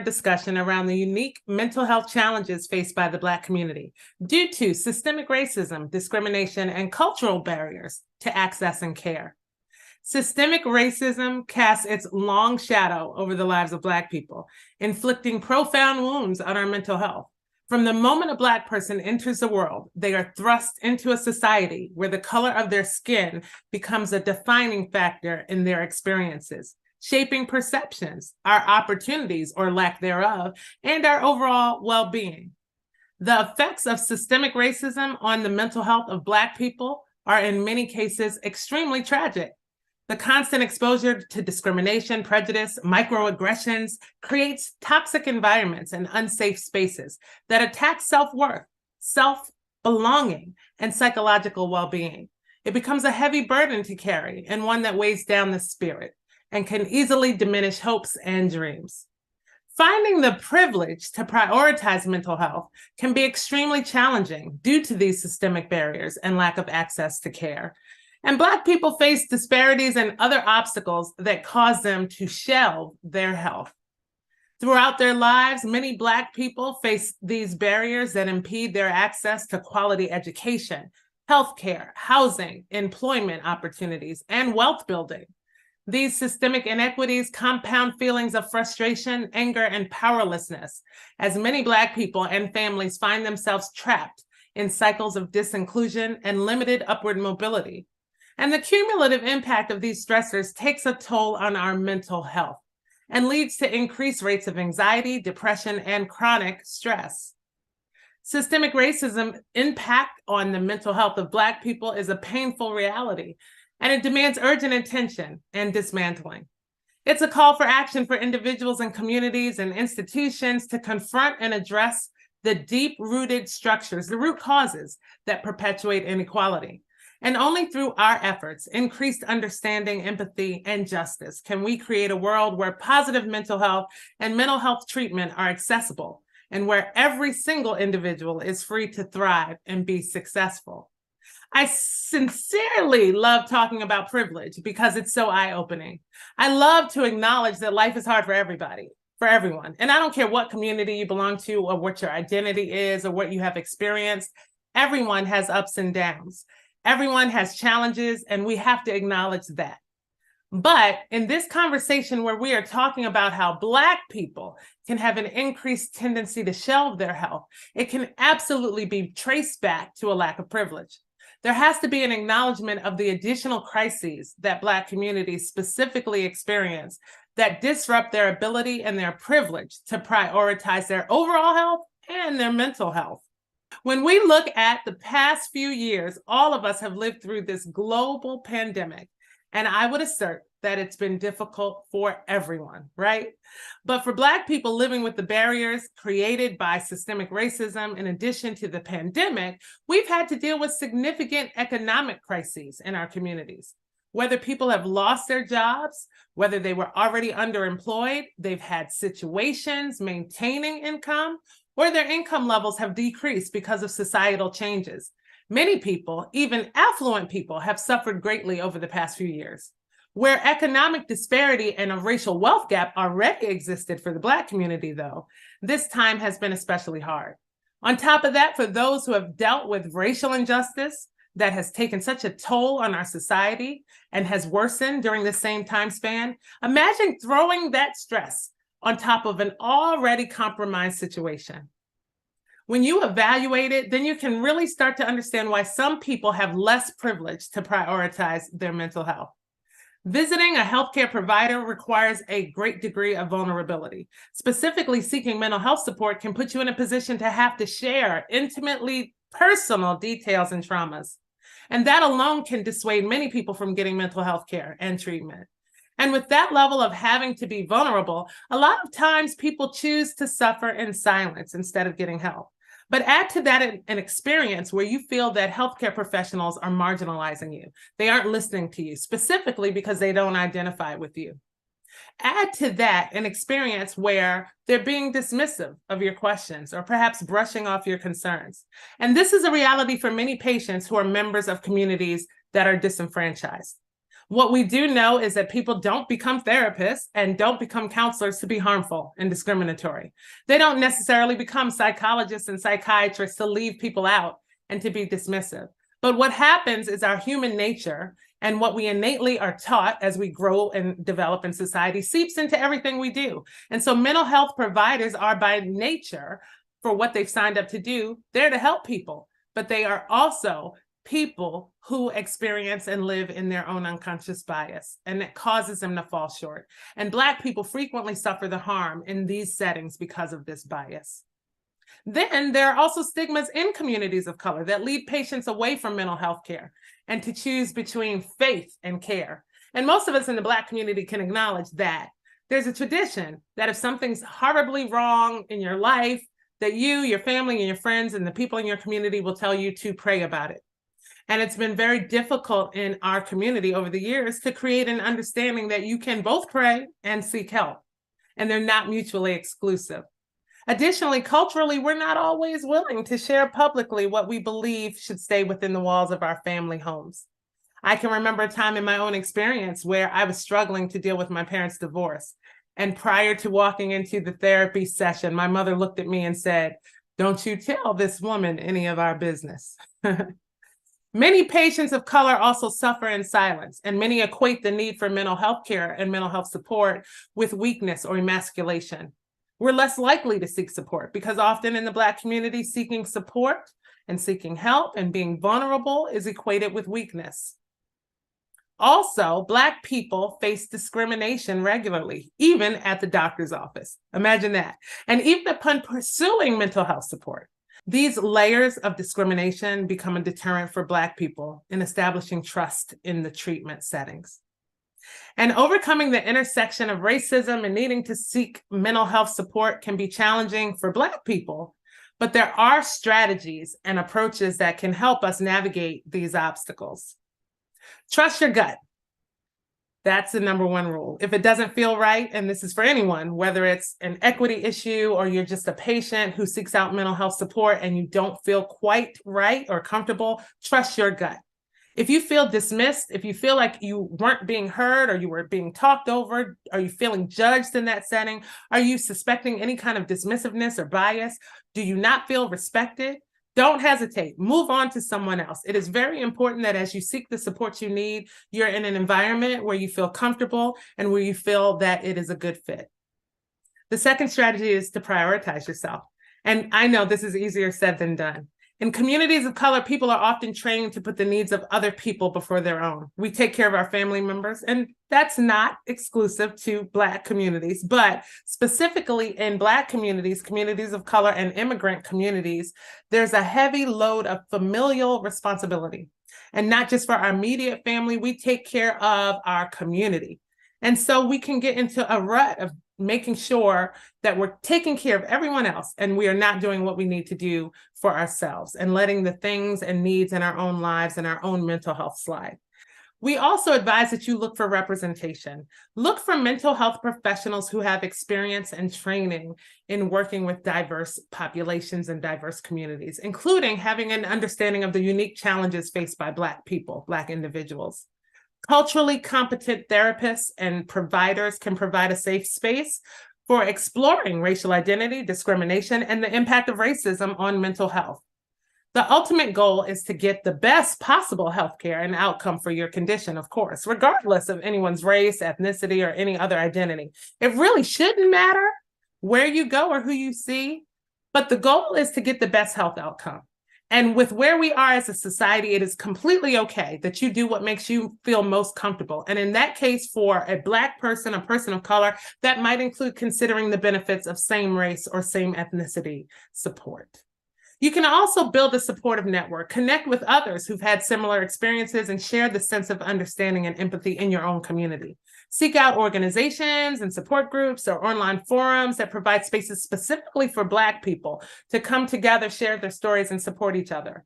Discussion around the unique mental health challenges faced by the Black community due to systemic racism, discrimination, and cultural barriers to access and care. Systemic racism casts its long shadow over the lives of Black people, inflicting profound wounds on our mental health. From the moment a Black person enters the world, they are thrust into a society where the color of their skin becomes a defining factor in their experiences, shaping perceptions, our opportunities or lack thereof, and our overall well-being. The effects of systemic racism on the mental health of Black people are in many cases extremely tragic. The constant exposure to discrimination, prejudice, microaggressions creates toxic environments and unsafe spaces that attack self-worth, self-belonging, and psychological well-being. It becomes a heavy burden to carry and one that weighs down the spirit and can easily diminish hopes and dreams. Finding the privilege to prioritize mental health can be extremely challenging due to these systemic barriers and lack of access to care. And Black people face disparities and other obstacles that cause them to shelve their health. Throughout their lives, many Black people face these barriers that impede their access to quality education, healthcare, housing, employment opportunities, and wealth building. These systemic inequities compound feelings of frustration, anger, and powerlessness, as many Black people and families find themselves trapped in cycles of disinclusion and limited upward mobility. And the cumulative impact of these stressors takes a toll on our mental health and leads to increased rates of anxiety, depression, and chronic stress. Systemic racism impact on the mental health of Black people is a painful reality, and it demands urgent attention and dismantling. It's a call for action for individuals and communities and institutions to confront and address the deep-rooted structures, the root causes that perpetuate inequality. And only through our efforts, increased understanding, empathy, and justice can we create a world where positive mental health and mental health treatment are accessible and where every single individual is free to thrive and be successful. I sincerely love talking about privilege because it's so eye-opening. I love to acknowledge that life is hard for everybody, for everyone. And I don't care what community you belong to or what your identity is or what you have experienced. Everyone has ups and downs. Everyone has challenges, and we have to acknowledge that. But in this conversation where we are talking about how Black people can have an increased tendency to shelve their health, it can absolutely be traced back to a lack of privilege. There has to be an acknowledgement of the additional crises that Black communities specifically experience that disrupt their ability and their privilege to prioritize their overall health and their mental health. When we look at the past few years, all of us have lived through this global pandemic, and I would assert that it's been difficult for everyone, right? But for Black people living with the barriers created by systemic racism, in addition to the pandemic, we've had to deal with significant economic crises in our communities. Whether people have lost their jobs, whether they were already underemployed, they've had situations maintaining income, or their income levels have decreased because of societal changes. Many people, even affluent people, have suffered greatly over the past few years. Where economic disparity and a racial wealth gap already existed for the Black community, though, this time has been especially hard. On top of that, for those who have dealt with racial injustice that has taken such a toll on our society and has worsened during the same time span, imagine throwing that stress on top of an already compromised situation. When you evaluate it, then you can really start to understand why some people have less privilege to prioritize their mental health. Visiting a healthcare provider requires a great degree of vulnerability. Specifically, seeking mental health support can put you in a position to have to share intimately personal details and traumas. And that alone can dissuade many people from getting mental health care and treatment. And with that level of having to be vulnerable, a lot of times people choose to suffer in silence instead of getting help. But add to that an experience where you feel that healthcare professionals are marginalizing you. They aren't listening to you, specifically because they don't identify with you. Add to that an experience where they're being dismissive of your questions or perhaps brushing off your concerns. And this is a reality for many patients who are members of communities that are disenfranchised. What we do know is that people don't become therapists and don't become counselors to be harmful and discriminatory. They don't necessarily become psychologists and psychiatrists to leave people out and to be dismissive. But what happens is our human nature and what we innately are taught as we grow and develop in society seeps into everything we do. And so mental health providers are by nature, for what they've signed up to do, there to help people, but they are also people who experience and live in their own unconscious bias, and it causes them to fall short. And Black people frequently suffer the harm in these settings because of this bias. Then there are also stigmas in communities of color that lead patients away from mental health care and to choose between faith and care. And most of us in the Black community can acknowledge that there's a tradition that if something's horribly wrong in your life, that you, your family, and your friends, and the people in your community will tell you to pray about it. And it's been very difficult in our community over the years to create an understanding that you can both pray and seek help, and they're not mutually exclusive. Additionally, culturally, we're not always willing to share publicly what we believe should stay within the walls of our family homes. I can remember a time in my own experience where I was struggling to deal with my parents' divorce. And prior to walking into the therapy session, my mother looked at me and said, "Don't you tell this woman any of our business." Many patients of color also suffer in silence, and many equate the need for mental health care and mental health support with weakness or emasculation. We're less likely to seek support because often in the Black community, seeking support and seeking help and being vulnerable is equated with weakness. Also, Black people face discrimination regularly, even at the doctor's office. Imagine that. And even upon pursuing mental health support, these layers of discrimination become a deterrent for Black people in establishing trust in the treatment settings. And overcoming the intersection of racism and needing to seek mental health support can be challenging for Black people, but there are strategies and approaches that can help us navigate these obstacles. Trust your gut. That's the number one rule. If it doesn't feel right, and this is for anyone, whether it's an equity issue or you're just a patient who seeks out mental health support and you don't feel quite right or comfortable, trust your gut. If you feel dismissed, if you feel like you weren't being heard or you were being talked over, are you feeling judged in that setting? Are you suspecting any kind of dismissiveness or bias? Do you not feel respected? Don't hesitate. Move on to someone else. It is very important that as you seek the support you need, you're in an environment where you feel comfortable and where you feel that it is a good fit. The second strategy is to prioritize yourself. And I know this is easier said than done. In communities of color, people are often trained to put the needs of other people before their own. We take care of our family members, and that's not exclusive to Black communities, but specifically in Black communities, communities of color, and immigrant communities, there's a heavy load of familial responsibility. And not just for our immediate family, we take care of our community. And so we can get into a rut of making sure that we're taking care of everyone else and we are not doing what we need to do for ourselves and letting the things and needs in our own lives and our own mental health slide. We also advise that you look for representation. Look for mental health professionals who have experience and training in working with diverse populations and diverse communities, including having an understanding of the unique challenges faced by Black people, Black individuals. Culturally competent therapists and providers can provide a safe space for exploring racial identity, discrimination, and the impact of racism on mental health. The ultimate goal is to get the best possible healthcare and outcome for your condition, of course, regardless of anyone's race, ethnicity, or any other identity. It really shouldn't matter where you go or who you see, but the goal is to get the best health outcome. And with where we are as a society, it is completely okay that you do what makes you feel most comfortable. And in that case, for a Black person, a person of color, that might include considering the benefits of same race or same ethnicity support. You can also build a supportive network, connect with others who've had similar experiences, and share the sense of understanding and empathy in your own community. Seek out organizations and support groups or online forums that provide spaces specifically for Black people to come together, share their stories, and support each other.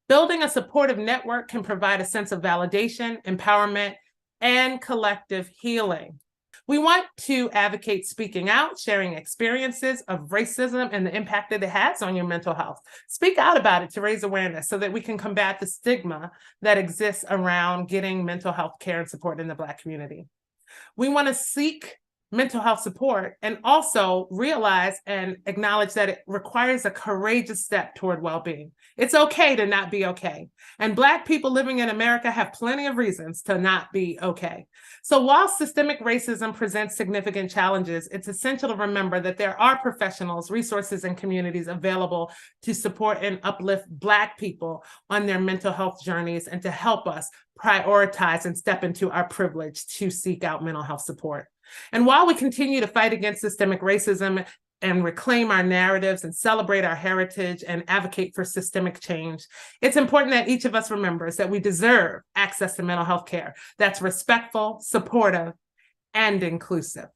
Building a supportive network can provide a sense of validation, empowerment, and collective healing. We want to advocate speaking out, sharing experiences of racism and the impact that it has on your mental health. Speak out about it to raise awareness so that we can combat the stigma that exists around getting mental health care and support in the Black community. We want to seek mental health support and also realize and acknowledge that it requires a courageous step toward well-being. It's okay to not be okay. And Black people living in America have plenty of reasons to not be okay. So while systemic racism presents significant challenges, it's essential to remember that there are professionals, resources, and communities available to support and uplift Black people on their mental health journeys and to help us prioritize and step into our privilege to seek out mental health support. And while we continue to fight against systemic racism and reclaim our narratives and celebrate our heritage and advocate for systemic change, it's important that each of us remembers that we deserve access to mental health care that's respectful, supportive, and inclusive.